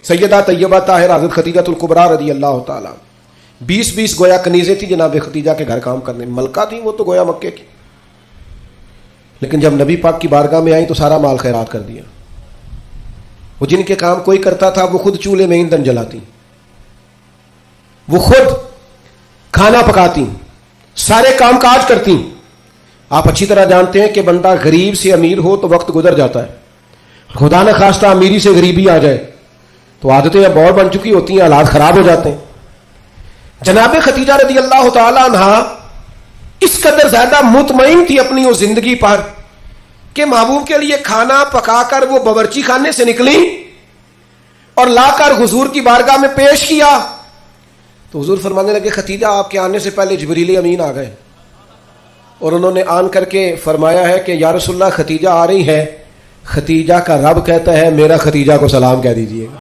सैयदा तैयबा ताहिरा हज़रत खतीजतुल कुबरा रज़ी अल्लाह ताला 20-20 गोया कनीज़ें थी जनाब खतीजा के घर काम करने, मलका थी वो तो गोया मक्के की। लेकिन जब नबी पाक की बारगाह में आई तो सारा माल खैरात कर दिया। वो जिनके काम कोई करता था वो खुद चूल्हे में ईंधन जलाती, वो खुद खाना पकाती, सारे काम काज करती। आप अच्छी तरह जानते हैं कि बंदा गरीब से अमीर हो तो वक्त गुजर जाता है, खुदा न खास्ता अमीरी से गरीबी आ जाए तो आदतें अब और बन चुकी होती हैं, हालात खराब हो जाते हैं। जनाब खतीजा रज़ी अल्लाह ताला अन्हा इस कदर ज्यादा मुतमईन थी अपनी उस जिंदगी पर कि महबूब के लिए खाना पकाकर वो बावर्ची खाने से निकली और लाकर हुजूर की बारगाह में पेश किया तो हुजूर फरमाने लगे, खतीजा आपके आने से पहले जिब्रील अमीन आ गए और उन्होंने आन करके फरमाया है कि या रसूलल्लाह खतीजा आ रही है। खतीजा का रब कहता है मेरा खतीजा को सलाम कह दीजिएगा।